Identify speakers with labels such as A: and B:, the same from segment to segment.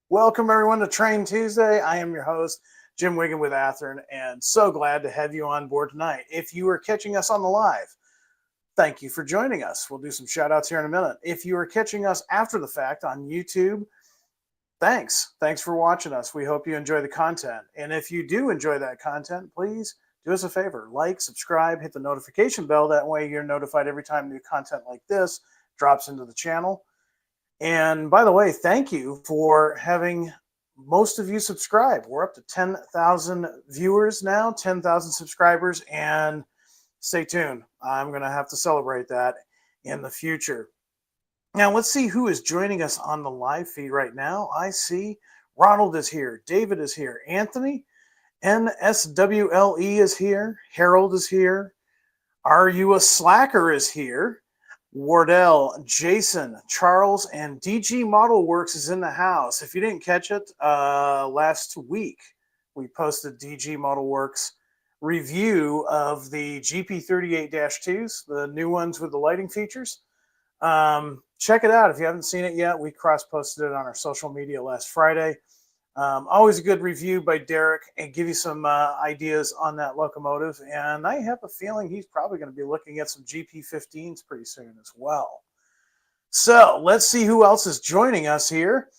A: Welcome everyone to Train Tuesday. I am your host, Jim Wiggin with Athearn, and so glad to have you on board tonight. If you are catching us on the live, thank you for joining us. We'll do some shout outs here in a minute. If you are catching us after the fact on YouTube, thanks. Thanks for watching us. We hope you enjoy the content. And if you do enjoy that content, please do us a favor, like, subscribe, hit the notification bell. That way you're notified every time new content like this drops into the channel. And by the way, thank you for having most of you subscribe. We're up to 10,000 viewers now, 10,000 subscribers, and stay tuned. I'm going to have to celebrate that in the future. Now, let's see who is joining us on the live feed right now. I see Ronald is here, David is here, Anthony, NSWLE is here, Harold is here, Are You a Slacker is here, Wardell, Jason, Charles, and DG Model Works is in the house. If you didn't catch it, last week we posted DG Model Works review of the GP38-2s, the new ones with the lighting features. Check it out if you haven't seen it yet. We cross-posted it on our social media last Friday. Always a good review by Derek and give you some ideas on that locomotive. And I have a feeling he's probably going to be looking at some GP15s pretty soon as well. So let's see who else is joining us here.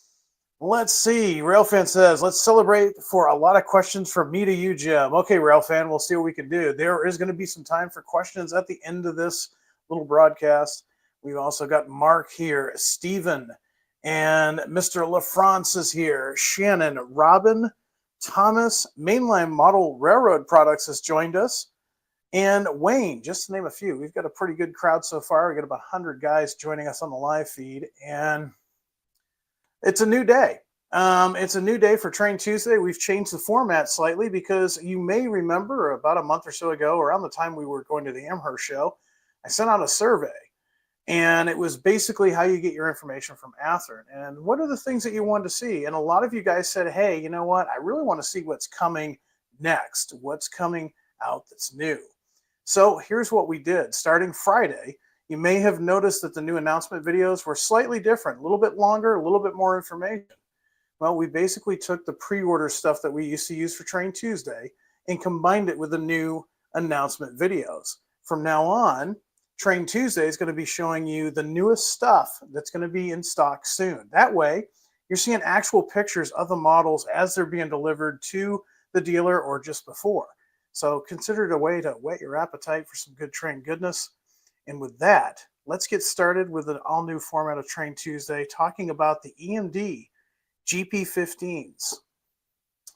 A: Let's see. Railfan says, let's celebrate for a lot of questions from me to you, Jim. Okay, Railfan, we'll see what we can do. There is going to be some time for questions at the end of this little broadcast. We've also got Mark here, Stephen, and Mr. LaFrance is here. Shannon, Robin, Thomas, Mainline Model Railroad Products has joined us. And Wayne, just to name a few. We've got a pretty good crowd so far. We've got about 100 guys joining us on the live feed. And it's a new day. It's a new day for Train Tuesday. We've changed the format slightly because you may remember about a month or so ago, around the time we were going to the Amherst show, I sent out a survey. And it was basically how you get your information from Athearn. And what are the things that you wanted to see? And a lot of you guys said, hey, you know what? I really want to see what's coming next, what's coming out that's new. So here's what we did. Starting Friday, you may have noticed that the new announcement videos were slightly different, a little bit longer, a little bit more information. Well, we basically took the pre-order stuff that we used to use for Train Tuesday and combined it with the new announcement videos. From now on, Train Tuesday is going to be showing you the newest stuff that's going to be in stock soon. That way, you're seeing actual pictures of the models as they're being delivered to the dealer or just before. So consider it a way to whet your appetite for some good train goodness. And with that, let's get started with an all-new format of Train Tuesday, talking about the EMD GP15s.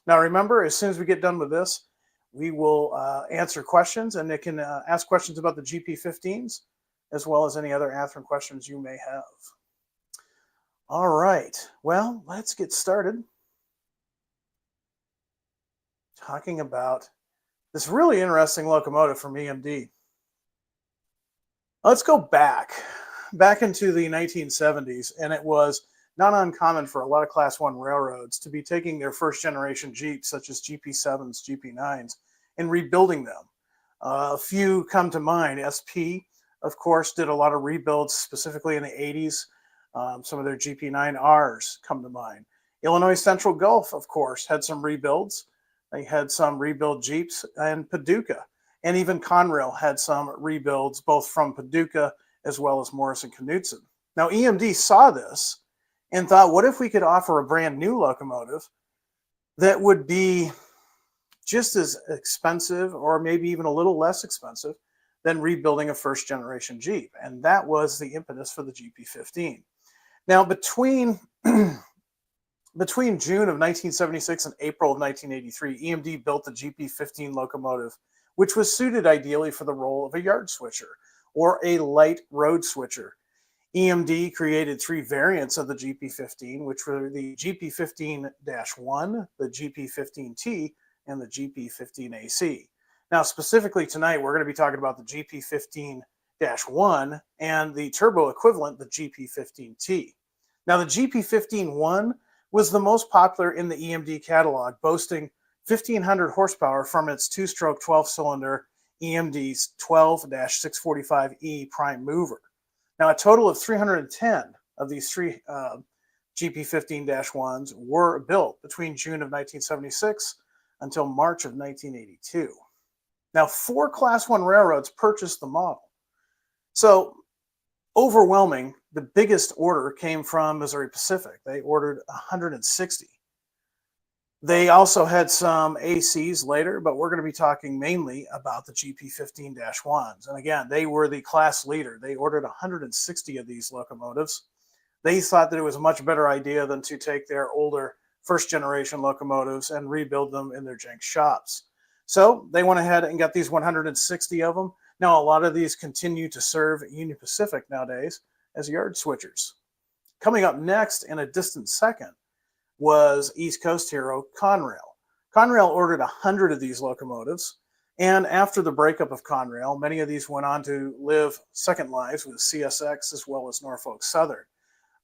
A: Now remember, as soon as we get done with this, we will answer questions, and they can ask questions about the GP15s, as well as any other Athearn questions you may have. All right, well, let's get started talking about this really interesting locomotive from EMD. Let's go back into the 1970s, and it was not uncommon for a lot of Class 1 railroads to be taking their first generation Jeeps, such as GP7s, GP9s, and rebuilding them. A few come to mind. SP, of course, did a lot of rebuilds, specifically in the 80s. Some of their GP9Rs come to mind. Illinois Central Gulf, of course, had some rebuilds. They had some rebuild Jeeps, and Paducah. And even Conrail had some rebuilds, both from Paducah as well as Morrison Knudsen. Now, EMD saw this and thought, what if we could offer a brand new locomotive that would be just as expensive, or maybe even a little less expensive, than rebuilding a first generation Jeep? And that was the impetus for the GP15. Now, between June of 1976 and April of 1983, EMD built the GP15 locomotive, which was suited ideally for the role of a yard switcher or a light road switcher. EMD created three variants of the GP15, which were the GP15-1, the GP15T, and the GP15AC. Now, specifically tonight, we're going to be talking about the GP15-1 and the turbo equivalent, the GP15T. Now, the GP15-1 was the most popular in the EMD catalog, boasting 1,500 horsepower from its two-stroke 12-cylinder EMD's 12-645E prime mover. Now, a total of 310 of these GP15-1s were built between June of 1976 until March of 1982. Now, 4 Class 1 railroads purchased the model. So, overwhelming, the biggest order came from Missouri Pacific. They ordered 160. They also had some ACs later, but we're going to be talking mainly about the GP15-1s. And again, they were the class leader. They ordered 160 of these locomotives. They thought that it was a much better idea than to take their older first-generation locomotives and rebuild them in their Jenks shops. So they went ahead and got these 160 of them. Now, a lot of these continue to serve Union Pacific nowadays as yard switchers. Coming up next in a distant second was East Coast hero Conrail. Conrail ordered 100 of these locomotives, and after the breakup of Conrail, many of these went on to live second lives with CSX as well as Norfolk Southern.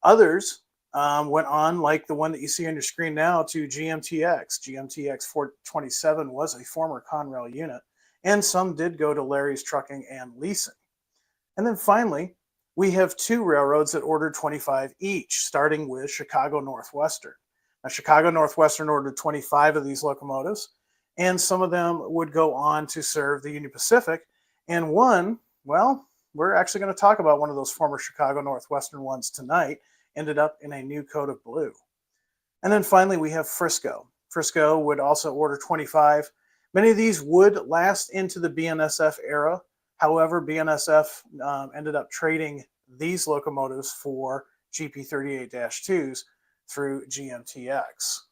A: Others went on, like the one that you see on your screen now, to GMTX. GMTX 427 was a former Conrail unit, and some did go to Larry's Trucking and Leasing. And then finally, we have 2 railroads that ordered 25 each, starting with Chicago Northwestern. Now, Chicago Northwestern ordered 25 of these locomotives, and some of them would go on to serve the Union Pacific. And one, well, we're actually going to talk about one of those former Chicago Northwestern ones tonight, ended up in a new coat of blue. And then finally, we have Frisco. Frisco would also order 25. Many of these would last into the BNSF era. However, BNSF ended up trading these locomotives for GP38-2s through GMTX.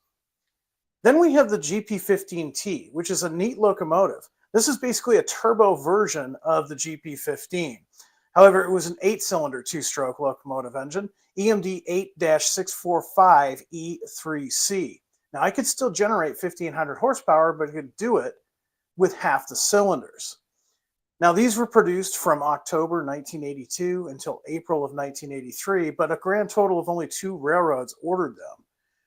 A: Then we have the GP15T, which is a neat locomotive. This is basically a turbo version of the GP15. However, it was an 8-cylinder 2-stroke locomotive engine, EMD 8-645E3C. Now, I could still generate 1,500 horsepower, but I could do it with half the cylinders. Now, these were produced from October 1982 until April of 1983, but a grand total of only 2 railroads ordered them.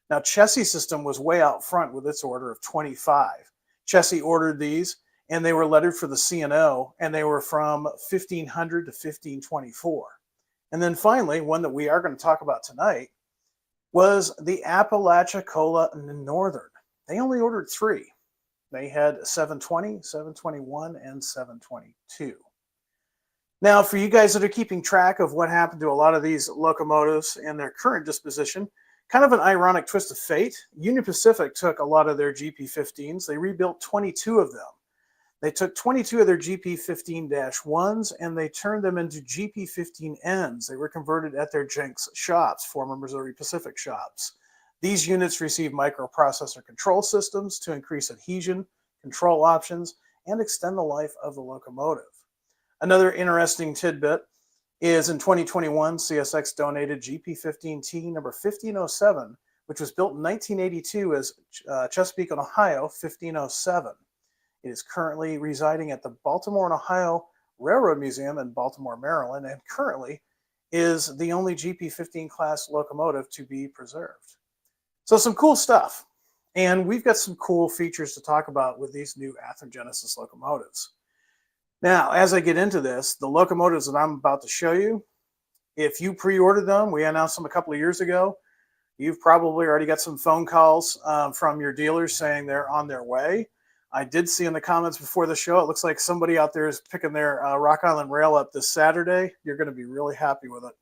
A: Now, Chessie System was way out front with its order of 25. Chessie ordered these, and they were lettered for the C&O, and they were from 1500 to 1524. And then finally, one that we are going to talk about tonight was the Apalachicola Northern. They only ordered 3. They had 720, 721, and 722. Now, for you guys that are keeping track of what happened to a lot of these locomotives in their current disposition, kind of an ironic twist of fate, Union Pacific took a lot of their GP15s. They rebuilt 22 of them. They took 22 of their GP15-1s and they turned them into GP15Ns. They were converted at their Jenks shops, former Missouri Pacific shops. These units received microprocessor control systems to increase adhesion, control options, and extend the life of the locomotive. Another interesting tidbit is in 2021, CSX donated GP15T number 1507, which was built in 1982 as Chesapeake and Ohio 1507. It is currently residing at the Baltimore and Ohio Railroad Museum in Baltimore, Maryland, and currently is the only GP15 class locomotive to be preserved. So some cool stuff. And we've got some cool features to talk about with these new Athearn Genesis locomotives. Now, as I get into this, the locomotives that I'm about to show you, if you pre-ordered them, we announced them a couple of years ago, you've probably already got some phone calls from your dealers saying they're on their way. I did see in the comments before the show, it looks like somebody out there is picking their Rock Island Rail up this Saturday. You're going to be really happy with it.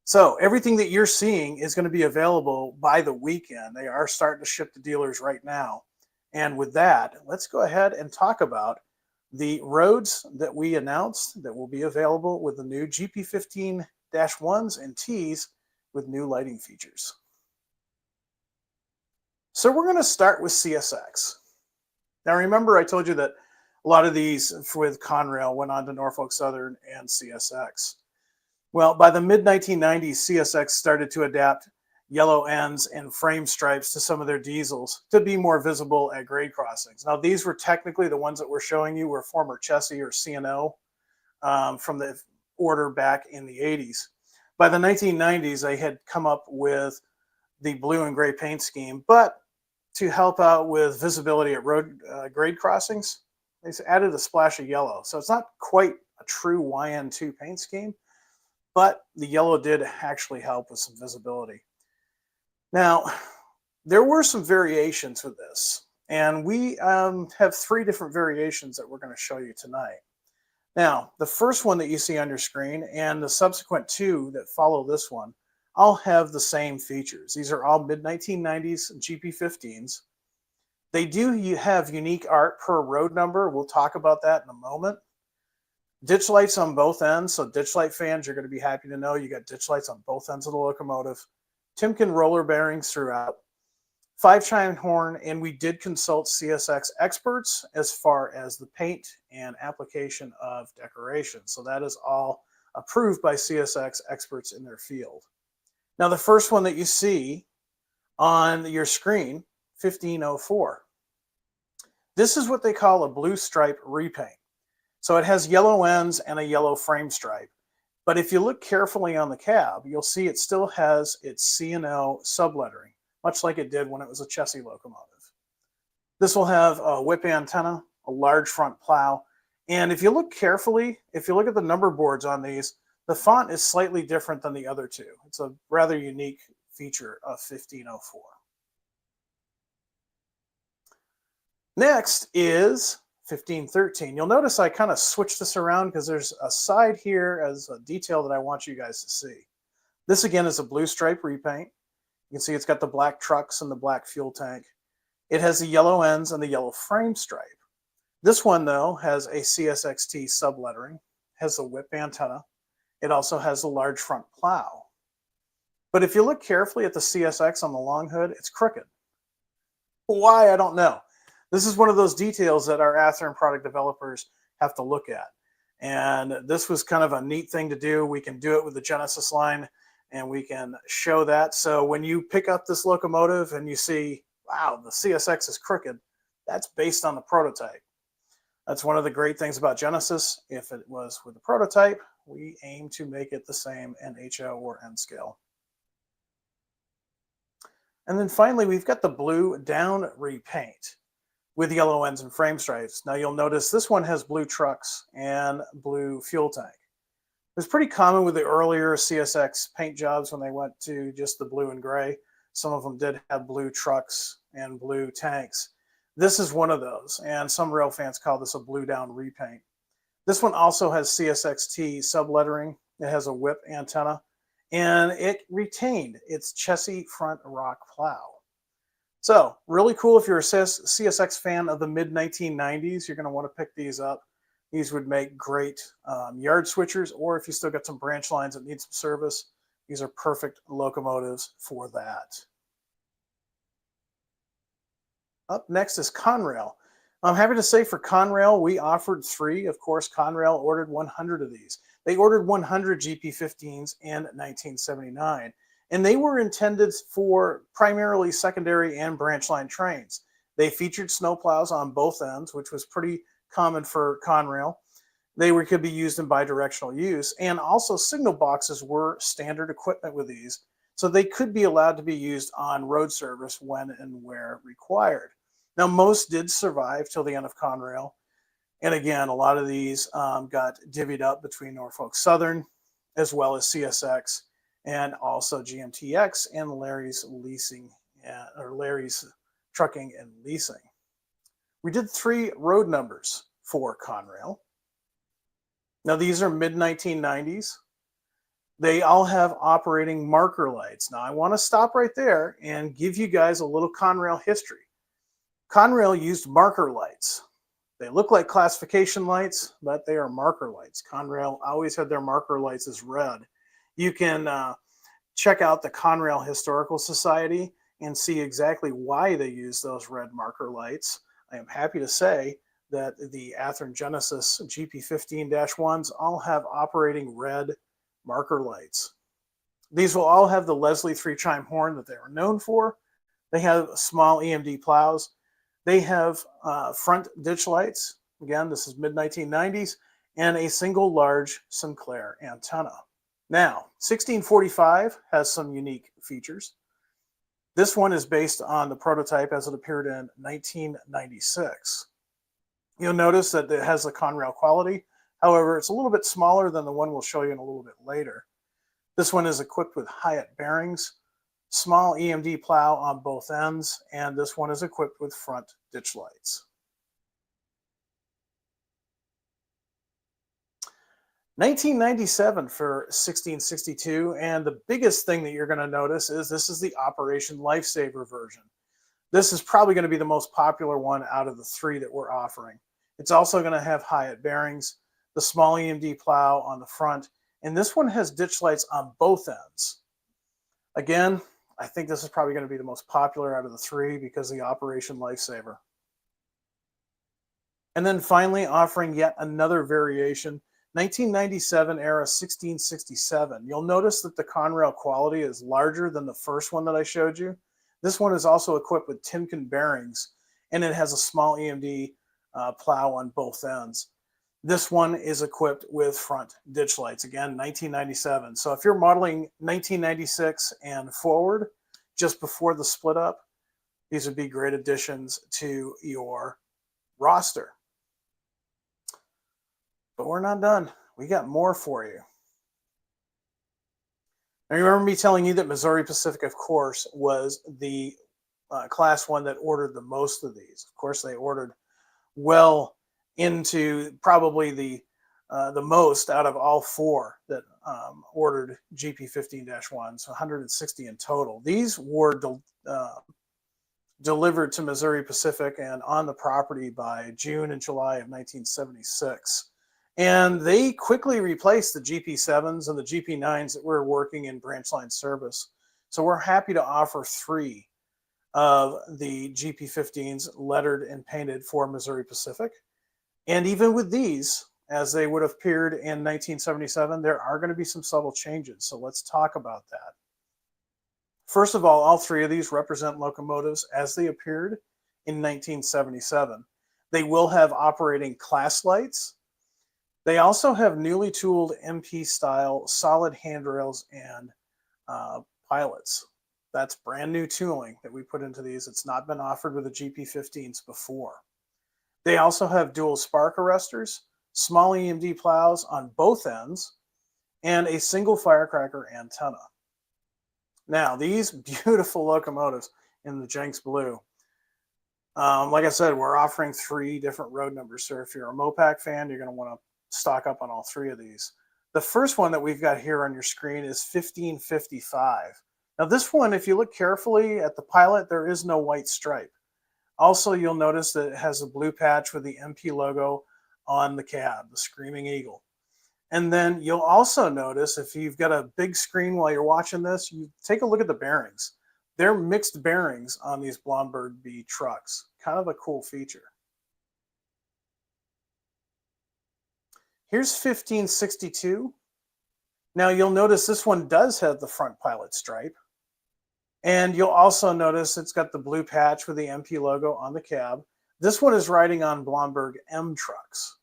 A: So everything that you're seeing is going to be available by the weekend. They are starting to ship to dealers right now. And with that, let's go ahead and talk about the roads that we announced that will be available with the new GP15-1s and Ts with new lighting features. So we're going to start with CSX. Now, remember I told you that a lot of these with Conrail went on to Norfolk Southern and CSX. Well, by the mid-1990s, CSX started to adapt yellow ends and frame stripes to some of their diesels to be more visible at grade crossings. Now, these were technically the ones that we're showing you were former Chessie or C&O from the order back in the 80s. By the 1990s, they had come up with the blue and gray paint scheme, but to help out with visibility at road grade crossings, they added a splash of yellow. So it's not quite a true YN2 paint scheme, but the yellow did actually help with some visibility. Now, there were some variations with this, and we have three different variations that we're going to show you tonight. Now, the first one that you see on your screen and the subsequent two that follow this one all have the same features. These are all mid-1990s GP15s. They do have unique art per road number. We'll talk about that in a moment. Ditch lights on both ends. So ditch light fans, you're going to be happy to know you got ditch lights on both ends of the locomotive. Timken roller bearings throughout. 5-chime horn, and we did consult CSX experts as far as the paint and application of decoration. So that is all approved by CSX experts in their field. Now, the first one that you see on your screen, 1504. This is what they call a blue stripe repaint. So it has yellow ends and a yellow frame stripe. But if you look carefully on the cab, you'll see it still has its C&L sublettering, much like it did when it was a chassis locomotive. This will have a whip antenna, a large front plow, and if you look carefully, if you look at the number boards on these, the font is slightly different than the other two. It's a rather unique feature of 1504. Next is 1513. You'll notice I kind of switched this around because there's a side here as a detail that I want you guys to see. This again is a blue stripe repaint. You can see it's got the black trucks and the black fuel tank. It has the yellow ends and the yellow frame stripe. This one, though, has a CSXT sublettering, has the whip antenna. It also has a large front plow. But if you look carefully at the CSX on the long hood, it's crooked. Why? I don't know. This is one of those details that our Athearn product developers have to look at. And this was kind of a neat thing to do. We can do it with the Genesis line, and we can show that. So when you pick up this locomotive and you see, wow, the CSX is crooked, that's based on the prototype. That's one of the great things about Genesis. If it was with the prototype, we aim to make it the same in HO or N scale. And then finally, we've got the blue down repaint with yellow ends and frame stripes. Now you'll notice this one has blue trucks and blue fuel tank. It was pretty common with the earlier CSX paint jobs when they went to just the blue and gray. Some of them did have blue trucks and blue tanks. This is one of those, and some rail fans call this a blue down repaint. This one also has CSXT sublettering. It has a whip antenna, and it retained its chassis front rock plow. So really cool if you're a CSX fan of the mid-1990s, you're going to want to pick these up. These would make great yard switchers, or if you still got some branch lines that need some service, these are perfect locomotives for that. Up next is Conrail. I'm happy to say for Conrail, we offered 3. Of course, Conrail ordered 100 of these. They ordered 100 GP15s in 1979, and they were intended for primarily secondary and branch line trains. They featured snowplows on both ends, which was pretty common for Conrail. They could be used in bidirectional use, and also signal boxes were standard equipment with these, so they could be allowed to be used on road service when and where required. Now, most did survive till the end of Conrail, and again, a lot of these got divvied up between Norfolk Southern, as well as CSX, and also GMTX and Larry's Leasing, or Larry's Trucking and Leasing. We did 3 road numbers for Conrail. Now, these are mid-1990s. They all have operating marker lights. Now, I want to stop right there and give you guys a little Conrail history. Conrail used marker lights. They look like classification lights, but they are marker lights. Conrail always had their marker lights as red. You can check out the Conrail Historical Society and see exactly why they use those red marker lights. I am happy to say that the Athearn Genesis GP15-1s all have operating red marker lights. These will all have the Leslie 3-chime horn that they were known for. They have small EMD plows. They have front ditch lights. Again, this is mid-1990s, and a single large Sinclair antenna. Now, 1645 has some unique features. This one is based on the prototype as it appeared in 1996. You'll notice that it has the Conrail quality. However, it's a little bit smaller than the one we'll show you in a little bit later. This one is equipped with Hyatt bearings, small EMD plow on both ends, and this one is equipped with front ditch lights. 1997 for 1662, and the biggest thing that you're going to notice is this is the Operation Lifesaver version. This is probably going to be the most popular one out of the three that we're offering. It's also going to have Hyatt bearings, the small EMD plow on the front, and this one has ditch lights on both ends. Again, I think this is probably going to be the most popular out of the three because of the Operation Lifesaver. And then finally offering yet another variation, 1997 era 1667. You'll notice that the Conrail quality is larger than the first one that I showed you. This one is also equipped with Timken bearings, and it has a small EMD plow on both ends. This one is equipped with front ditch lights. Again, 1997. So if you're modeling 1996 and forward, just before the split up, these would be great additions to your roster. But we're not done. We got more for you. Now, you remember me telling you that Missouri Pacific, of course, was the class one that ordered the most of these. Of course, they ordered well into probably the most out of all four that ordered GP15-1, so 160 in total. These were delivered to Missouri Pacific and on the property by June and July of 1976. And they quickly replaced the GP7s and the GP9s that were working in branch line service. So we're happy to offer 3 of the GP15s lettered and painted for Missouri Pacific. And even with these, as they would have appeared in 1977, there are going to be some subtle changes. So let's talk about that. First of all 3 of these represent locomotives as they appeared in 1977. They will have operating class lights. They also have newly tooled MP style solid handrails and pilots. That's brand new tooling that we put into these. It's not been offered with the GP15s before. They also have dual spark arresters, small EMD plows on both ends, and a single firecracker antenna. Now, these beautiful locomotives in the Jenks Blue, like I said, we're offering 3 different road numbers. So if you're a Mopac fan, you're going to want to stock up on all 3 of these. The first one that we've got here on your screen is 1555. Now this one, if you look carefully at the pilot, there is no white stripe. Also, you'll notice that it has a blue patch with the MP logo on the cab, the Screaming Eagle. And then you'll also notice, if you've got a big screen while you're watching this, you take a look at the bearings. They're mixed bearings on these Blomberg B trucks. Kind of a cool feature. Here's 1562. Now you'll notice this one does have the front pilot stripe. And you'll also notice it's got the blue patch with the MP logo on the cab. This one is riding on Blomberg M trucks.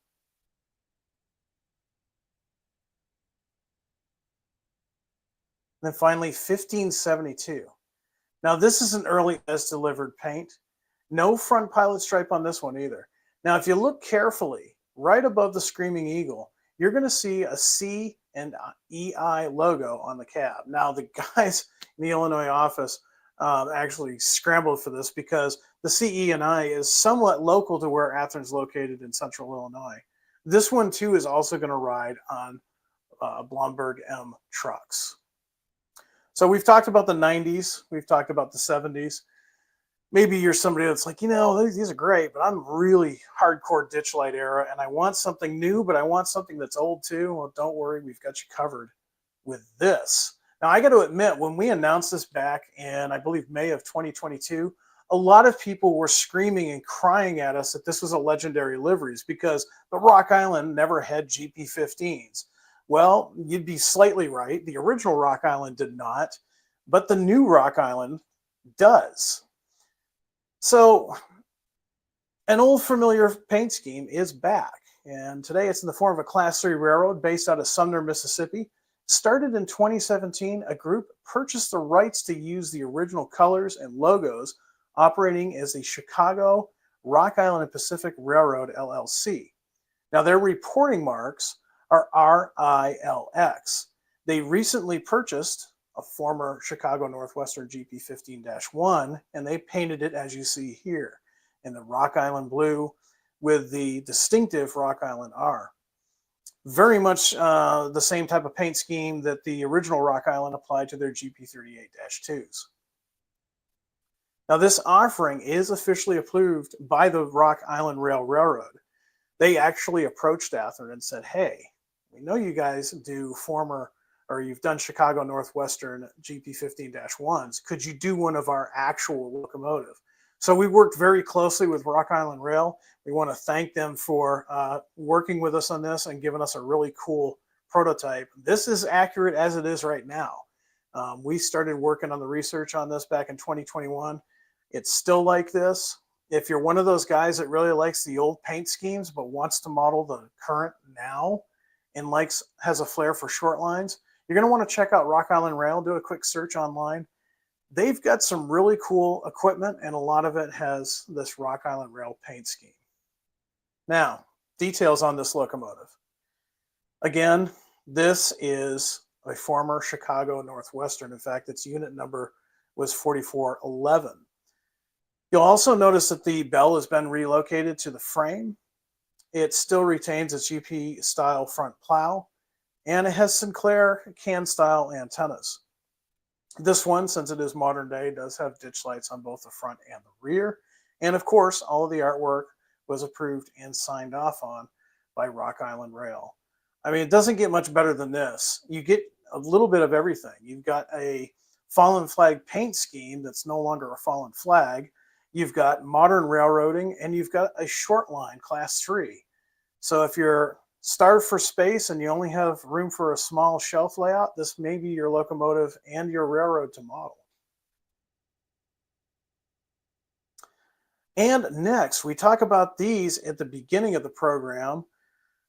A: And then finally, 1572. Now this is an early as delivered paint. No front pilot stripe on this one either. Now if you look carefully, right above the Screaming Eagle, you're going to see a C and EI logo on the cab. Now, the guys in the Illinois office actually scrambled for this because the CE and I is somewhat local to where Athearn's located in central Illinois. This one, too, is also going to ride on Blomberg M trucks. So we've talked about the 90s. We've talked about the 70s. Maybe you're somebody that's like, you know, these are great, but I'm really hardcore ditch light era, and I want something new, but I want something that's old too. Well, don't worry, we've got you covered with this. Now, I got to admit, when we announced this back in, I believe, May of 2022, a lot of people were screaming and crying at us that this was a legendary liveries because the Rock Island never had GP15s. Well, you'd be slightly right. The original Rock Island did not, but the new Rock Island does. So an old familiar paint scheme is back, and today it's in the form of a Class 3 railroad based out of Sumner, Mississippi. Started in 2017, a group purchased the rights to use the original colors and logos, operating as the Chicago, Rock Island, and Pacific Railroad, LLC. Now, their reporting marks are RILX. They recently purchased a former Chicago Northwestern GP15-1, and they painted it as you see here in the Rock Island blue with the distinctive Rock Island R. Very much the same type of paint scheme that the original Rock Island applied to their GP38-2s. Now, this offering is officially approved by the Rock Island Railroad. They actually approached Athearn and said, hey, we know you guys do you've done Chicago Northwestern GP15-1s. Could you do one of our actual locomotive? So we worked very closely with Rock Island Rail. We want to thank them for working with us on this and giving us a really cool prototype. This is accurate as it is right now. We started working on the research on this back in 2021. It's still like this. If you're one of those guys that really likes the old paint schemes but wants to model the current now and has a flair for short lines, you're going to want to check out Rock Island Rail. Do a quick search online. They've got some really cool equipment, and a lot of it has this Rock Island Rail paint scheme. Now, details on this locomotive. Again, this is a former Chicago Northwestern. In fact, its unit number was 4411. You'll also notice that the bell has been relocated to the frame. It still retains its UP style front plow, and it has Sinclair can style antennas. This one, since it is modern day, does have ditch lights on both the front and the rear. And of course, all of the artwork was approved and signed off on by Rock Island Rail. I mean, it doesn't get much better than this. You get a little bit of everything. You've got a fallen flag paint scheme that's no longer a fallen flag. You've got modern railroading, and you've got a short line class 3. So if you're starved for space and you only have room for a small shelf layout, this may be your locomotive and your railroad to model. And next, we talk about these at the beginning of the program.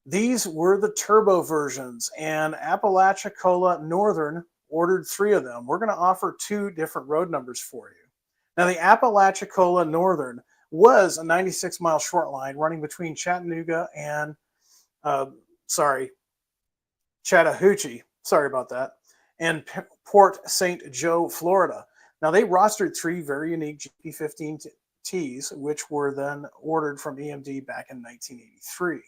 A: These were the turbo versions, and Apalachicola Northern ordered 3 of them. We're going to offer 2 different road numbers for you. Now, the Apalachicola Northern was a 96-mile short line running between Chattanooga and, Chattahoochee, sorry about that, and Port St. Joe, Florida. Now, they rostered 3 very unique GP15Ts, which were then ordered from EMD back in 1983.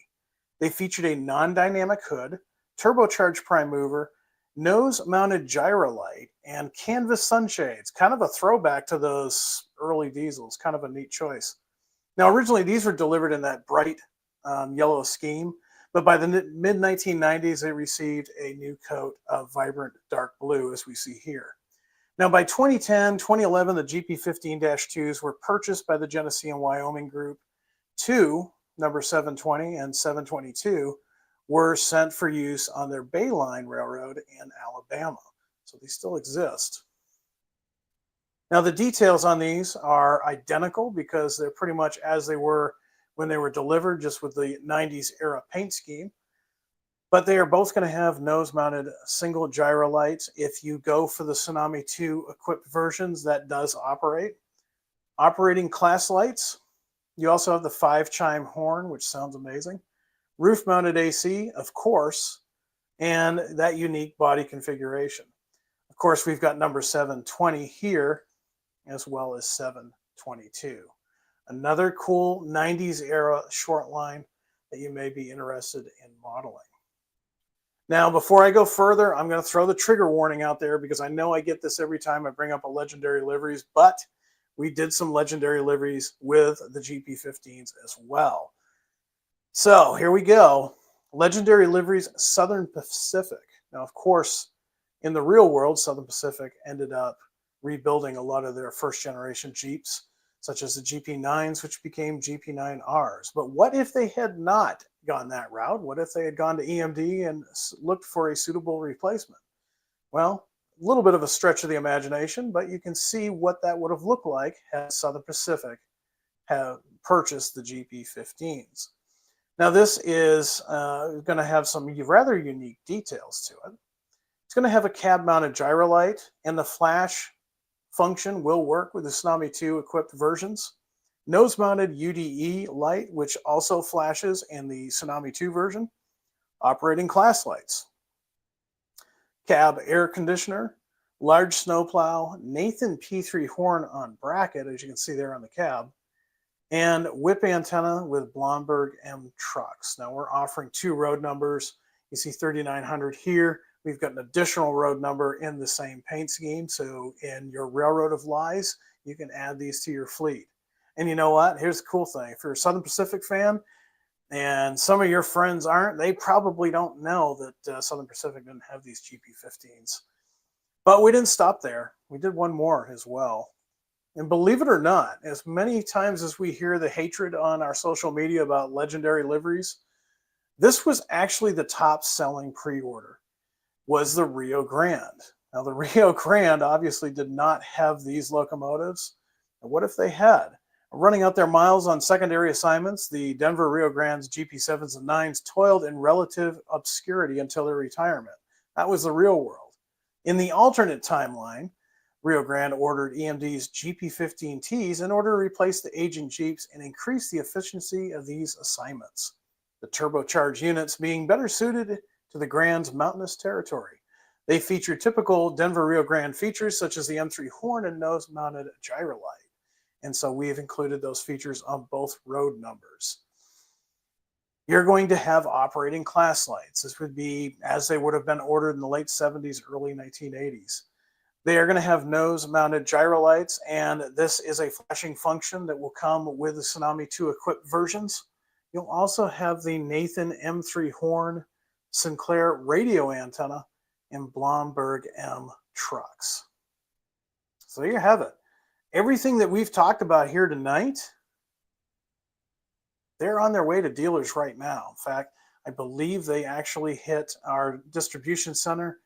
A: They featured a non-dynamic hood, turbocharged prime mover, nose-mounted gyro light, and canvas sunshades. Kind of a throwback to those early diesels. Kind of a neat choice. Now, originally, these were delivered in that bright yellow scheme, but by the mid-1990s, they received a new coat of vibrant dark blue, as we see here. Now, by 2010, 2011, the GP15-2s were purchased by the Genesee and Wyoming group. 2, number 720 and 722, were sent for use on their Bayline Railroad in Alabama. So they still exist. Now, the details on these are identical because they're pretty much as they were when they were delivered, just with the 90s era paint scheme. But they are both going to have nose-mounted single gyro lights. If you go for the Tsunami 2 equipped versions, that does operate. Operating class lights. You also have the 5-chime horn, which sounds amazing. Roof-mounted AC, of course, and that unique body configuration. Of course, we've got number 720 here, as well as 722. Another cool 90s era short line that you may be interested in modeling. Now, before I go further, I'm going to throw the trigger warning out there because I know I get this every time I bring up a legendary liveries, but we did some legendary liveries with the GP15s as well. So here we go. Legendary liveries, Southern Pacific. Now, of course, in the real world, Southern Pacific ended up rebuilding a lot of their first generation Jeeps, such as the GP9s, which became GP9Rs. But what if they had not gone that route? What if they had gone to EMD and looked for a suitable replacement? Well, a little bit of a stretch of the imagination, but you can see what that would have looked like had Southern Pacific have purchased the GP15s. Now, this is going to have some rather unique details to it. It's going to have a cab-mounted gyro light, and the flash function will work with the Tsunami 2 equipped versions. Nose-mounted UDE light, which also flashes in the Tsunami 2 version. Operating class lights. Cab air conditioner. large snowplow, Nathan P3 horn on bracket, as you can see there on the cab, and whip antenna with Blomberg M trucks. Now we're offering 2 road numbers. You see 3900 here. We've got an additional road number in the same paint scheme. So in your Railroad of Lies, you can add these to your fleet. And you know what? Here's the cool thing. If you're a Southern Pacific fan and some of your friends aren't, they probably don't know that Southern Pacific didn't have these GP15s. But we didn't stop there. We did one more as well. And believe it or not, as many times as we hear the hatred on our social media about legendary liveries, this was actually the top selling pre-order, was the Rio Grande. Now the Rio Grande obviously did not have these locomotives. And what if they had? Running out their miles on secondary assignments, the Denver Rio Grande's GP7s and 9s toiled in relative obscurity until their retirement. That was the real world. In the alternate timeline, Rio Grande ordered EMD's GP15Ts in order to replace the aging Jeeps and increase the efficiency of these assignments. The turbocharged units being better suited to the Grande's mountainous territory. They featured typical Denver Rio Grande features such as the M3 horn and nose-mounted gyro light. And so we've included those features on both road numbers. You're going to have operating class lights. This would be as they would have been ordered in the late 70s, early 1980s. They are going to have nose-mounted gyro lights, and this is a flashing function that will come with the Tsunami 2 equipped versions. You'll also have the Nathan M3 horn, Sinclair radio antenna, and Blomberg M trucks. So there you have it. Everything that we've talked about here tonight, they're on their way to dealers right now. In fact, I believe they actually hit our distribution center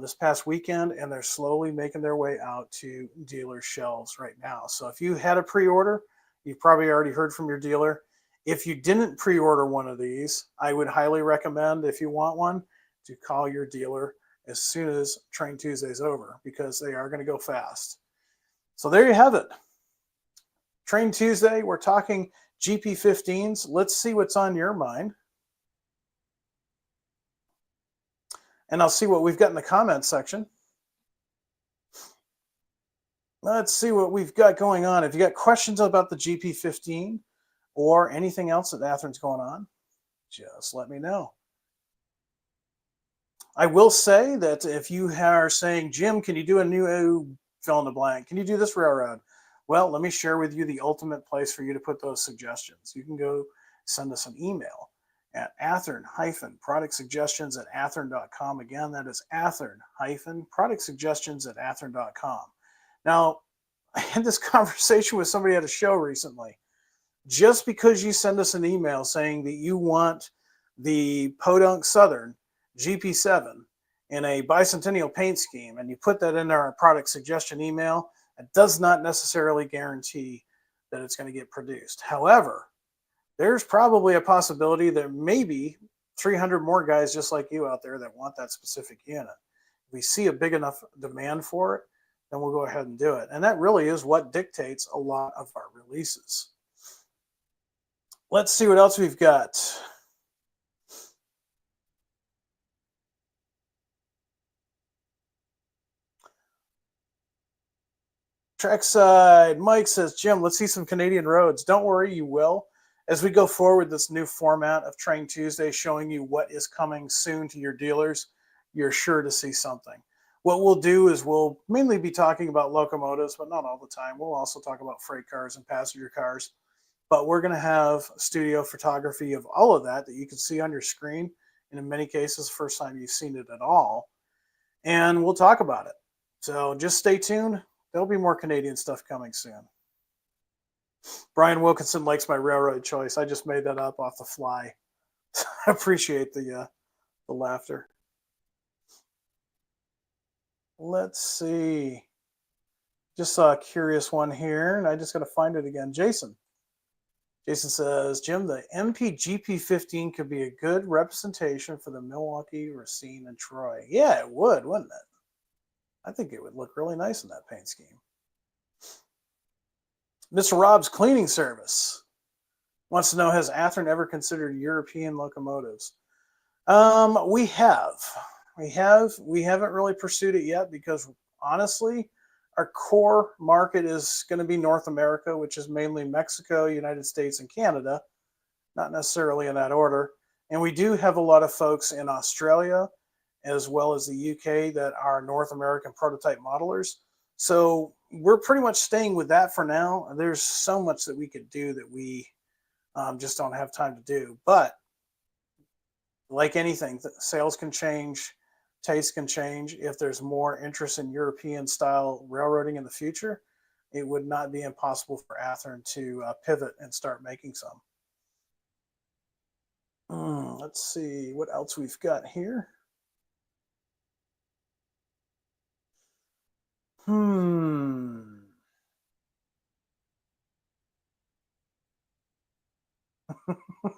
A: this past weekend, and they're slowly making their way out to dealer shelves right now. So if you had a pre-order, you've probably already heard from your dealer. If you didn't pre-order one of these, I would highly recommend, if you want one, to call your dealer as soon as Train Tuesday is over, because they are going to go fast. So there you have it. Train Tuesday, we're talking GP15s. Let's see what's on your mind. And I'll see what we've got in the comments section. Let's see what we've got going on. If you got questions about the GP15 or anything else that Athearn's going on, just let me know. I will say that if you are saying, Jim, can you do a new fill in the blank? Can you do this railroad? Well, let me share with you the ultimate place for you to put those suggestions. You can go send us an email at Athearn-productsuggestions@athearn.com. Again, that is Athearn-productsuggestions@athearn.com. Now, I had this conversation with somebody at a show recently. Just because you send us an email saying that you want the Podunk Southern GP7 in a bicentennial paint scheme, and you put that in our product suggestion email, it does not necessarily guarantee that it's going to get produced. However, there's probably a possibility there may be 300 more guys just like you out there that want that specific unit. If we see a big enough demand for it, then we'll go ahead and do it. And that really is what dictates a lot of our releases. Let's see what else we've got. Trackside Mike says, Jim, let's see some Canadian roads. Don't worry, you will. As we go forward this new format of Train Tuesday, showing you what is coming soon to your dealers, you're sure to see something. What we'll do is we'll mainly be talking about locomotives, but not all the time. We'll also talk about freight cars and passenger cars. But we're going to have studio photography of all of that you can see on your screen. And in many cases, first time you've seen it at all. And we'll talk about it. So just stay tuned. There'll be more Canadian stuff coming soon. Brian Wilkinson likes my railroad choice. I just made that up off the fly. I appreciate the laughter. Let's see. Just saw a curious one here, and I just got to find it again. Jason says, Jim, the MP GP15 could be a good representation for the Milwaukee, Racine, and Troy. Yeah, it would, wouldn't it? I think it would look really nice in that paint scheme. Mr. Rob's Cleaning Service wants to know, has Athearn ever considered European locomotives? We have. We haven't really pursued it yet because honestly, our core market is going to be North America, which is mainly Mexico, United States, and Canada, not necessarily in that order. And we do have a lot of folks in Australia as well as the UK that are North American prototype modelers. So we're pretty much staying with that for now. There's so much that we could do that we just don't have time to do. But like anything, sales can change, taste can change. If there's more interest in European style railroading in the future, it would not be impossible for Athearn to pivot and start making some. Let's see what else we've got here.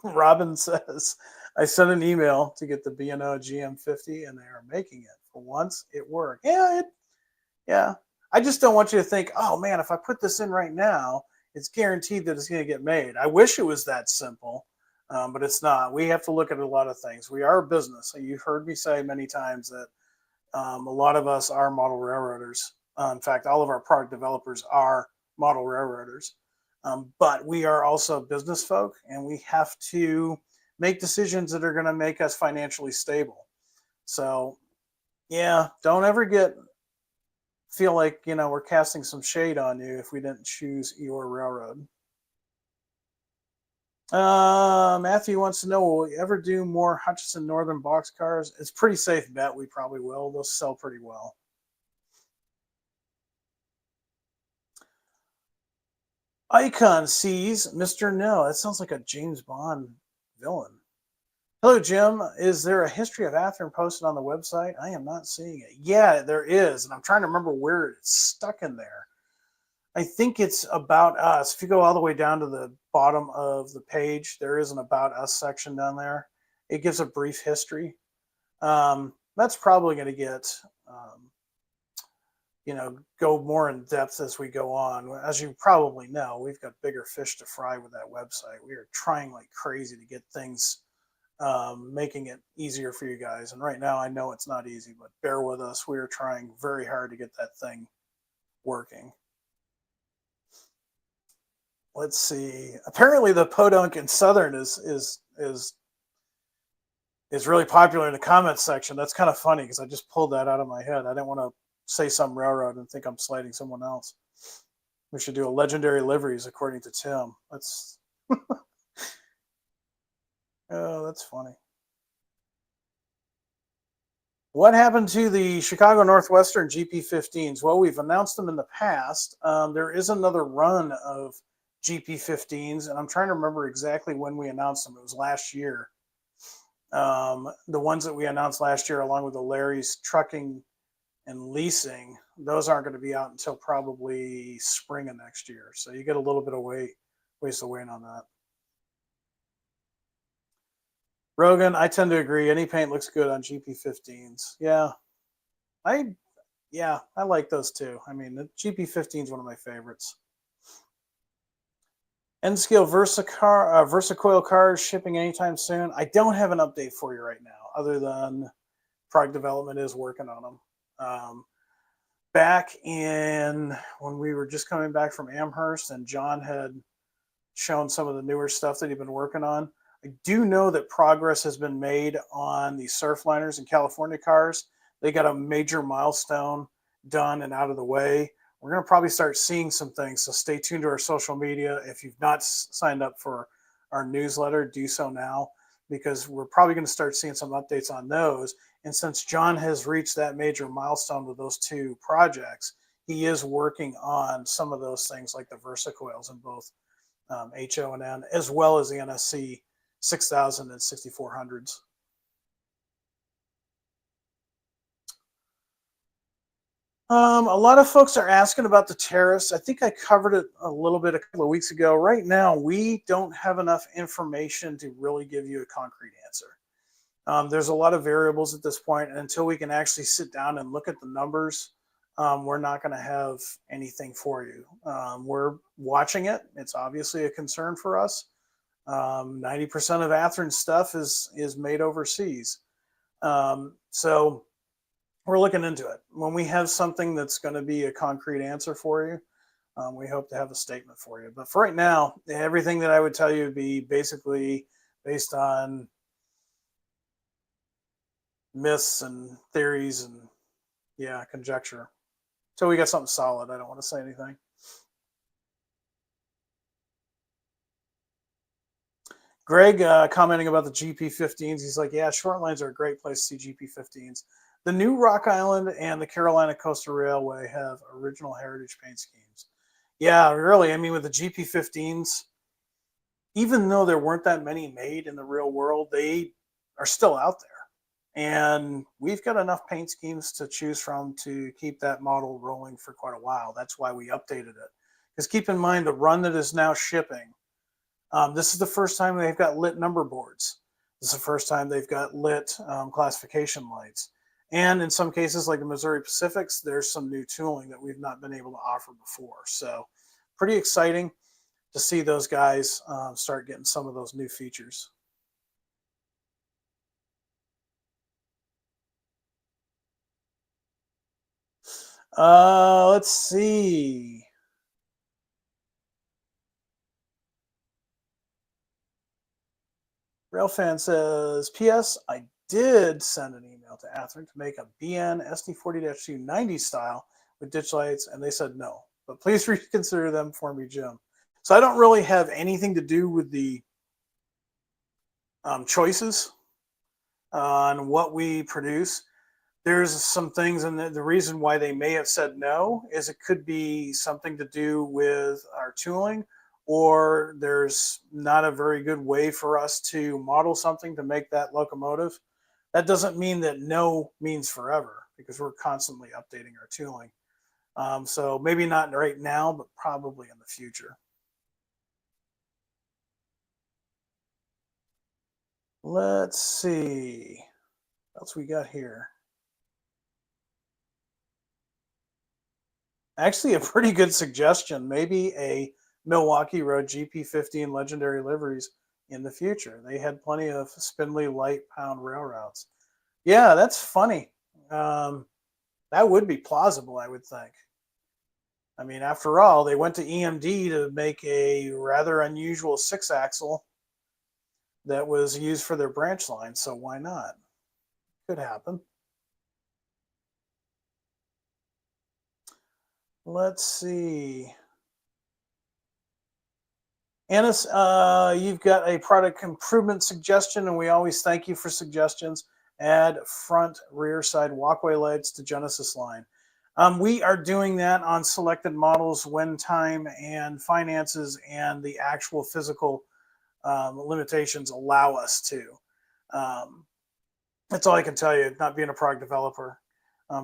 A: Robin says, I sent an email to get the B&O GM50 and they are making it. For once, it worked. Yeah. I just don't want you to think, oh man, if I put this in right now, it's guaranteed that it's going to get made. I wish it was that simple, but it's not. We have to look at a lot of things. We are a business. You've heard me say many times that a lot of us are model railroaders. In fact, all of our product developers are model railroaders. But we are also business folk, and we have to make decisions that are going to make us financially stable. So, yeah, don't ever feel like we're casting some shade on you if we didn't choose your railroad. Matthew wants to know, will we ever do more Hutchinson Northern box cars? It's a pretty safe bet. We probably will. They'll sell pretty well. Icon sees Mr. No. That sounds like a James Bond villain. Hello, Jim. Is there a history of Athearn posted on the website? I am not seeing it. Yeah, there is. And I'm trying to remember where it's stuck in there. I think it's about us. If you go all the way down to the bottom of the page, there is an about us section down there. It gives a brief history. That's probably going to get, go more in depth as we go on. As you probably know, we've got bigger fish to fry with that website. We are trying like crazy to get things, making it easier for you guys. And right now, I know it's not easy, but bear with us. We are trying very hard to get that thing working. Let's see. Apparently, the Podunk in Southern is really popular in the comments section. That's kind of funny because I just pulled that out of my head. I didn't want to say some railroad and think I'm slighting someone else. We should do a legendary liveries according to Tim. That's oh, that's funny. What happened to the Chicago Northwestern GP15s? Well, we've announced them in the past. There is another run of GP15s, and I'm trying to remember exactly when we announced them. It was last year. The ones that we announced last year, along with the Larry's trucking and leasing, those aren't going to be out until probably spring of next year. So you get a little bit of ways to wait on that. Rogan, I tend to agree. Any paint looks good on GP15s. Yeah, I like those too. I mean, the GP15 is one of my favorites. N-scale Versacoil cars shipping anytime soon. I don't have an update for you right now, other than product development is working on them. Back in when we were just coming back from Amherst and John had shown some of the newer stuff that he'd been working on, I do know that progress has been made on the Surfliners and California cars. They got a major milestone done and out of the way. We're going to probably start seeing some things, so stay tuned to our social media. If you've not signed up for our newsletter, do so now, because we're probably going to start seeing some updates on those. And since John has reached that major milestone with those two projects, he is working on some of those things like the Versacoils in both HO and N, as well as the NSC 6000 and 6400s. A lot of folks are asking about the tariffs. I think I covered it a little bit a couple of weeks ago. Right now, we don't have enough information to really give you a concrete answer. There's a lot of variables at this point, and until we can actually sit down and look at the numbers, we're not going to have anything for you. We're watching it. It's obviously a concern for us. 90% of Athearn stuff is made overseas. So we're looking into it. When we have something that's going to be a concrete answer for you, we hope to have a statement for you. But for right now, everything that I would tell you would be basically based on myths and theories and, yeah, conjecture. Until we get something solid, I don't want to say anything. Greg commenting about the GP15s. He's like, yeah, short lines are a great place to see GP15s. The new Rock Island and the Carolina Coastal Railway have original heritage paint schemes. Yeah, really. I mean, with the GP15s, even though there weren't that many made in the real world, they are still out there. And we've got enough paint schemes to choose from to keep that model rolling for quite a while. That's why we updated it. Because keep in mind, the run that is now shipping, this is the first time they've got lit number boards. This is the first time they've got lit classification lights. And in some cases, like the Missouri Pacifics, there's some new tooling that we've not been able to offer before. So pretty exciting to see those guys start getting some of those new features. Let's see. Railfan says, P.S. I did send an email to Athearn to make a BN SD40-2 90 style with ditch lights, and they said no. But please reconsider them for me, Jim. So I don't really have anything to do with the choices on what we produce. There's some things, and the reason why they may have said no is it could be something to do with our tooling, or there's not a very good way for us to model something to make that locomotive. That doesn't mean that no means forever, because we're constantly updating our tooling. So maybe not right now, but probably in the future. Let's see what else we got here. Actually, a pretty good suggestion. Maybe a Milwaukee Road GP15 legendary liveries in the future. They had plenty of spindly light pound rail routes. Yeah, that's funny. That would be plausible, I would think. I mean, after all, they went to EMD to make a rather unusual 6-axle that was used for their branch line, so why not? Could happen. Let's see. Annis, you've got a product improvement suggestion, and we always thank you for suggestions. Add front, rear side walkway lights to Genesis line. We are doing that on selected models when time and finances and the actual physical limitations allow us to. That's all I can tell you, not being a product developer.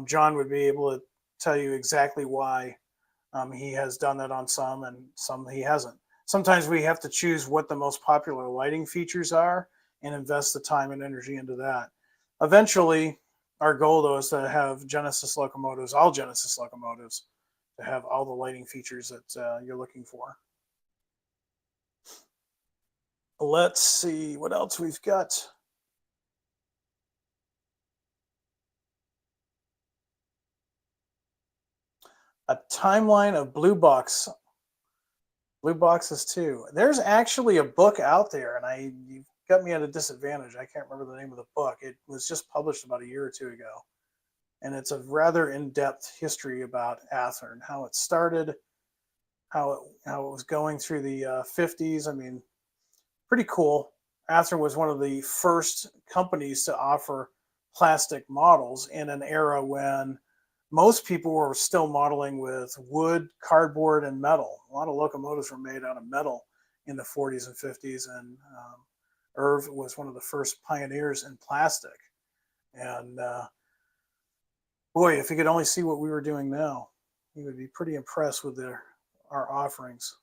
A: John would be able to tell you exactly why he has done that on some and some he hasn't. Sometimes we have to choose what the most popular lighting features are and invest the time and energy into that. Eventually, our goal, though, is to have Genesis locomotives, all Genesis locomotives, to have all the lighting features that you're looking for. Let's see what else we've got. A timeline of blue boxes too. There's actually a book out there, and you got me at a disadvantage. I can't remember the name of the book. It was just published about a year or two ago, and it's a rather in-depth history about Athearn, how it started, how it was going through the 50s. I mean, pretty cool. Athearn was one of the first companies to offer plastic models in an era when most people were still modeling with wood, cardboard, and metal. A lot of locomotives were made out of metal in the 40s and 50s, and Irv was one of the first pioneers in plastic. And boy, if you could only see what we were doing now, you would be pretty impressed with our offerings.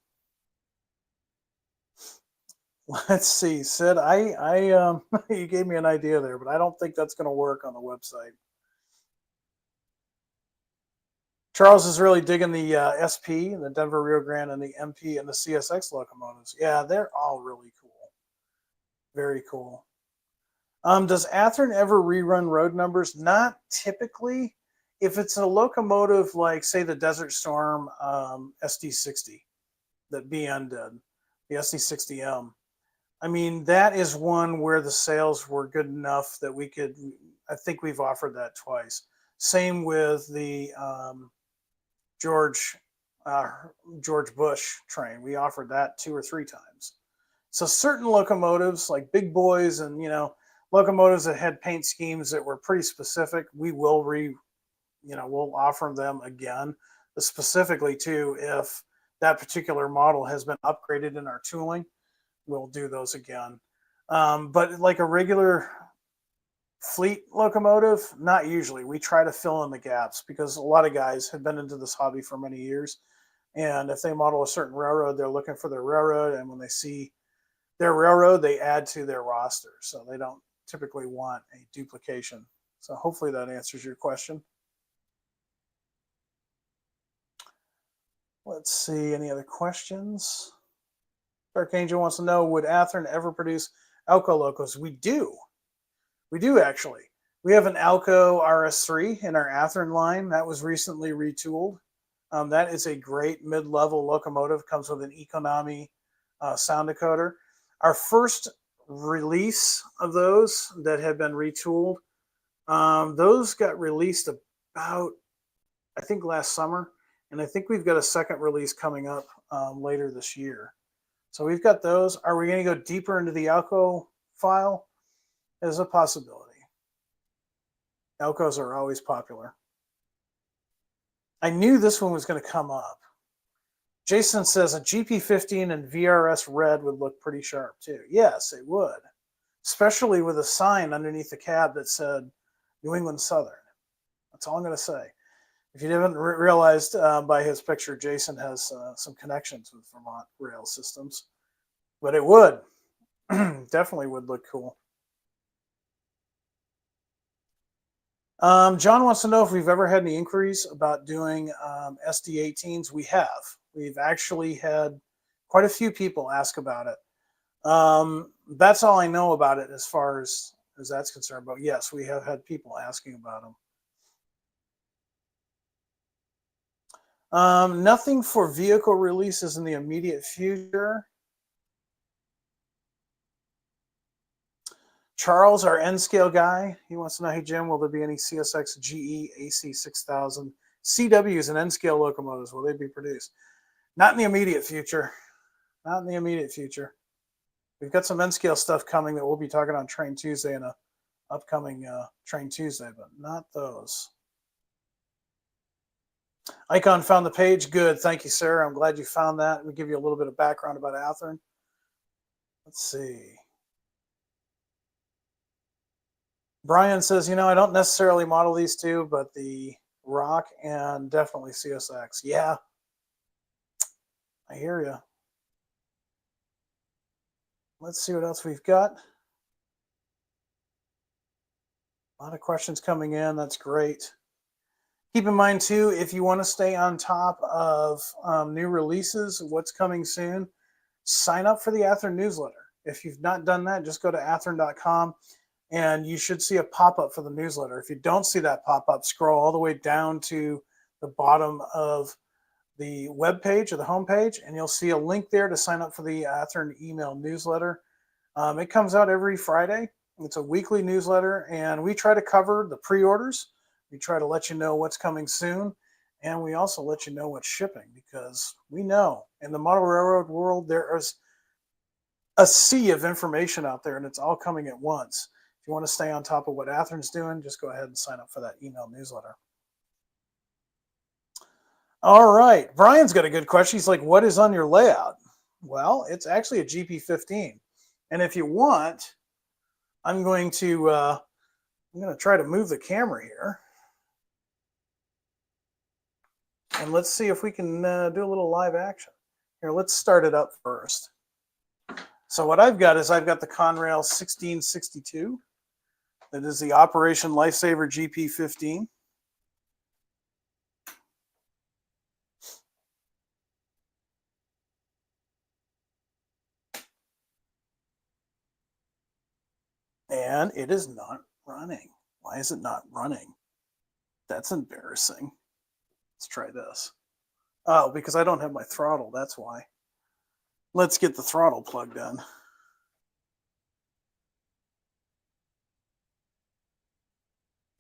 A: Let's see, Sid. You gave me an idea there, but I don't think that's going to work on the website. Charles is really digging the SP, the Denver Rio Grande, and the MP and the CSX locomotives. Yeah, they're all really cool. Very cool. Does Athearn ever rerun road numbers? Not typically. If it's a locomotive like, say, the Desert Storm SD60 that BN did, the SD60M, I mean, that is one where the sales were good enough that we could, I think we've offered that twice. Same with the George uh, George Bush train. We offered that 2 or 3 times. So certain locomotives, like big boys and, locomotives that had paint schemes that were pretty specific, we will we'll offer them again, but specifically too, if that particular model has been upgraded in our tooling, we'll do those again. But like a regular fleet locomotive, not usually. We try to fill in the gaps because a lot of guys have been into this hobby for many years. And if they model a certain railroad, they're looking for their railroad. And when they see their railroad, they add to their roster. So they don't typically want a duplication. So hopefully that answers your question. Let's see, any other questions? Dark Angel wants to know, would Athearn ever produce Alco locos? We do. We do, actually. We have an Alco RS3 in our Athearn line that was recently retooled. That is a great mid-level locomotive. Comes with an Economy sound decoder. Our first release of those that had been retooled, those got released about, I think, last summer. And I think we've got a second release coming up later this year. So we've got those. Are we going to go deeper into the Alco file? There's a possibility. Alcos are always popular. I knew this one was going to come up. Jason says a GP15 and VRS red would look pretty sharp too. Yes, it would. Especially with a sign underneath the cab that said New England Southern. That's all I'm going to say. If you haven't realized by his picture, Jason has some connections with Vermont rail systems. But it would. Definitely would look cool. John wants to know if we've ever had any inquiries about doing SD18s. We have. We've actually had quite a few people ask about it. That's all I know about it as far as that's concerned. But yes, we have had people asking about them. Nothing for vehicle releases in the immediate future. Charles, our N-scale guy, he wants to know, hey, Jim, will there be any CSX GE AC6000 CWs and N-scale locomotives? Will they be produced? Not in the immediate future. Not in the immediate future. We've got some N-scale stuff coming that we'll be talking on Train Tuesday in an upcoming Train Tuesday, but not those. Icon found the page. Good. Thank you, sir. I'm glad you found that. Let me give you a little bit of background about Athearn. Let's see. Brian says, I don't necessarily model these two, but the Rock and definitely CSX. Yeah, I hear you. Let's see what else we've got. A lot of questions coming in. That's great. Keep in mind, too, if you want to stay on top of new releases, what's coming soon, sign up for the Athearn newsletter. If you've not done that, just go to athearn.com. And you should see a pop-up for the newsletter. If you don't see that pop-up, scroll all the way down to the bottom of the web page or the home page, and you'll see a link there to sign up for the Athearn email newsletter. It comes out every Friday. It's a weekly newsletter, and we try to cover the pre-orders. We try to let you know what's coming soon, and we also let you know what's shipping, because we know in the model railroad world, there is a sea of information out there, and it's all coming at once. If you want to stay on top of what Athearn's doing, just go ahead and sign up for that email newsletter. All right. Brian's got a good question. He's like, what is on your layout? Well, it's actually a GP15. And if you want, I'm going to try to move the camera here. And let's see if we can do a little live action. Here, let's start it up first. So what I've got is I've got the Conrail 1662. That is the Operation Lifesaver GP15. And it is not running. Why is it not running? That's embarrassing. Let's try this. Oh, because I don't have my throttle. That's why. Let's get the throttle plugged in.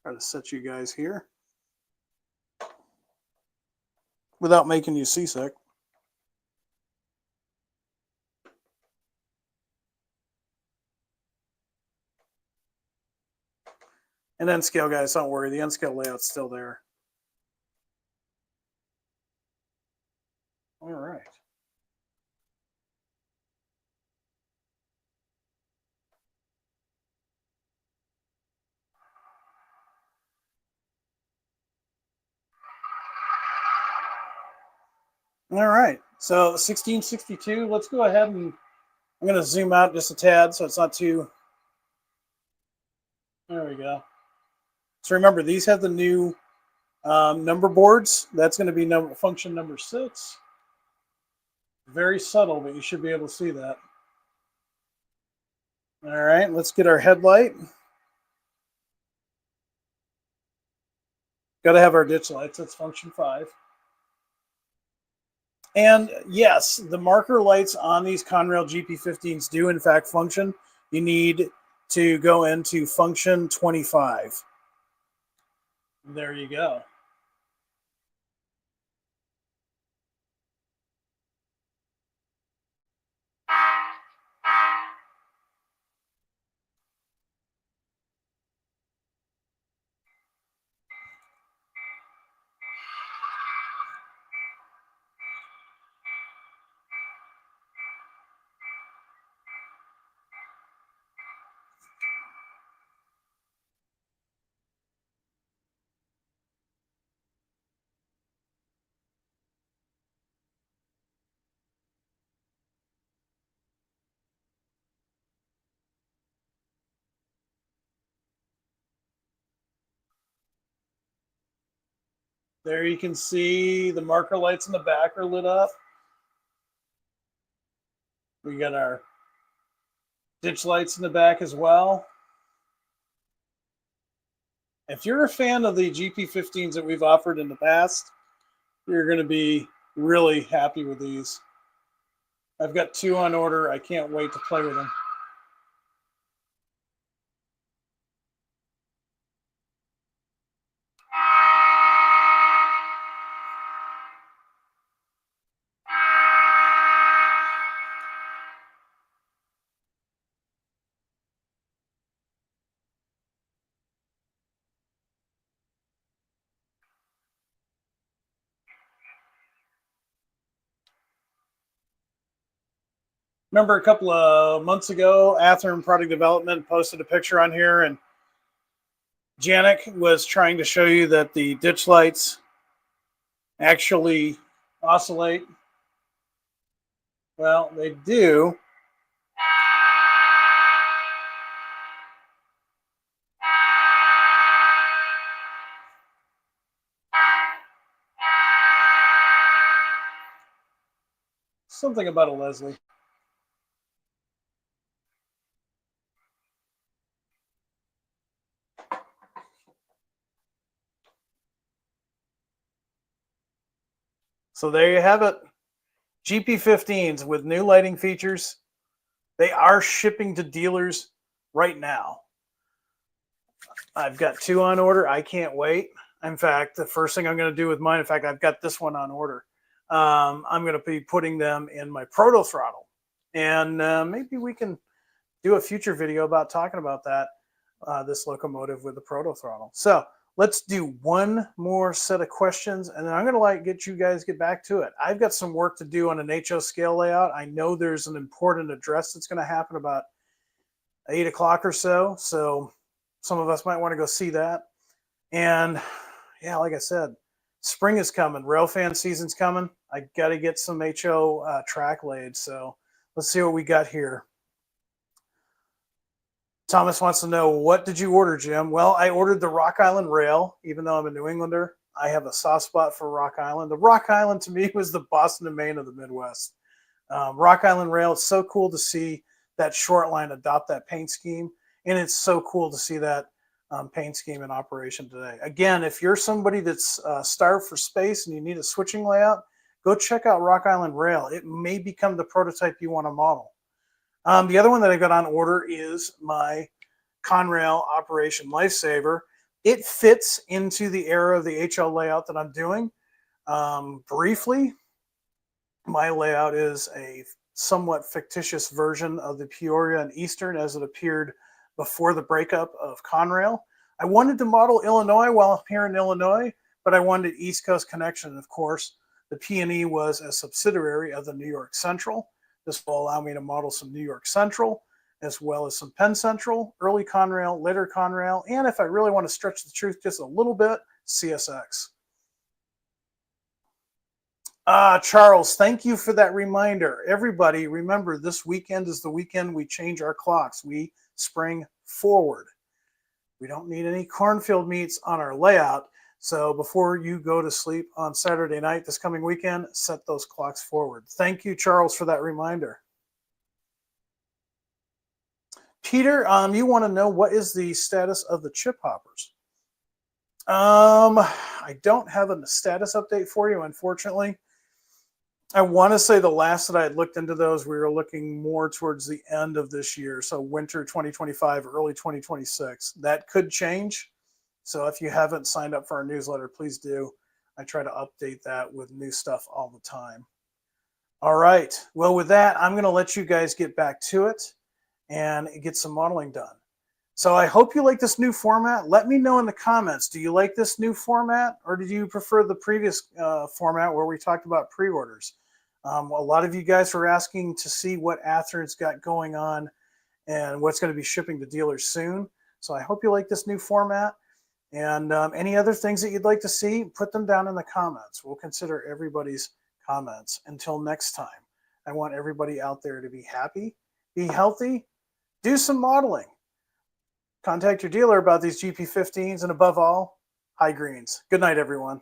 A: Try to set you guys here without making you seasick. And N scale, guys, don't worry. The N scale layout's still there. All right. All right. So 1662, let's go ahead and I'm going to zoom out just a tad so it's not too. There we go. So remember, these have the new number boards. That's going to be function number 6. Very subtle, but you should be able to see that. All right, let's get our headlight. Got to have our ditch lights. That's function 5. And yes, the marker lights on these Conrail GP15s do in fact function. You need to go into function 25. There you go. There you can see the marker lights in the back are lit up. We got our ditch lights in the back as well. If you're a fan of the GP15s that we've offered in the past, you're going to be really happy with these. I've got 2 on order. I can't wait to play with them. Remember a couple of months ago, Athearn Product Development posted a picture on here, and Janik was trying to show you that the ditch lights actually oscillate. Well, they do. Something about a Leslie. So there you have it. GP15s with new lighting features. They are shipping to dealers right now. I've got 2 on order. I can't wait. In fact, the first thing I'm going to do with mine, in fact, I've got this one on order. I'm going to be putting them in my proto throttle. And maybe we can do a future video about talking about that, this locomotive with the proto throttle. So let's do one more set of questions, and then I'm going to get you guys get back to it. I've got some work to do on an HO scale layout. I know there's an important address that's going to happen about 8 o'clock or so. So some of us might want to go see that. And yeah, like I said, spring is coming. Railfan season's coming. I got to get some HO track laid. So let's see what we got here. Thomas wants to know, what did you order, Jim? Well, I ordered the Rock Island Rail, even though I'm a New Englander. I have a soft spot for Rock Island. The Rock Island, to me, was the Boston and Maine of the Midwest. Rock Island Rail, it's so cool to see that short line adopt that paint scheme. And it's so cool to see that paint scheme in operation today. Again, if you're somebody that's starved for space and you need a switching layout, go check out Rock Island Rail. It may become the prototype you want to model. The other one that I got on order is my Conrail Operation Lifesaver. It fits into the era of the HL layout that I'm doing. Briefly, my layout is a somewhat fictitious version of the Peoria and Eastern as it appeared before the breakup of Conrail. I wanted to model Illinois while I'm here in Illinois, but I wanted East Coast connection. Of course, the P&E was a subsidiary of the New York Central. This will allow me to model some New York Central, as well as some Penn Central, early Conrail, later Conrail, and if I really want to stretch the truth just a little bit, CSX. Charles, thank you for that reminder. Everybody, remember this weekend is the weekend we change our clocks. We spring forward. We don't need any cornfield meets on our layout. So before you go to sleep on Saturday night this coming weekend, set those clocks forward. Thank you, Charles, for that reminder. Peter, you want to know what is the status of the chip hoppers? I don't have a status update for you, unfortunately. I want to say the last that I had looked into those, we were looking more towards the end of this year. So winter 2025, early 2026. That could change. So if you haven't signed up for our newsletter, please do. I try to update that with new stuff all the time. All right. Well, with that, I'm going to let you guys get back to it and get some modeling done. So I hope you like this new format. Let me know in the comments. Do you like this new format, or did you prefer the previous format where we talked about pre-orders? A lot of you guys were asking to see what Athearn's got going on and what's going to be shipping to dealers soon. So I hope you like this new format. And any other things that you'd like to see, put them down in the comments. We'll consider everybody's comments. Until next time, I want everybody out there to be happy, be healthy, do some modeling. Contact your dealer about these GP15s, and above all, high greens. Good night, everyone.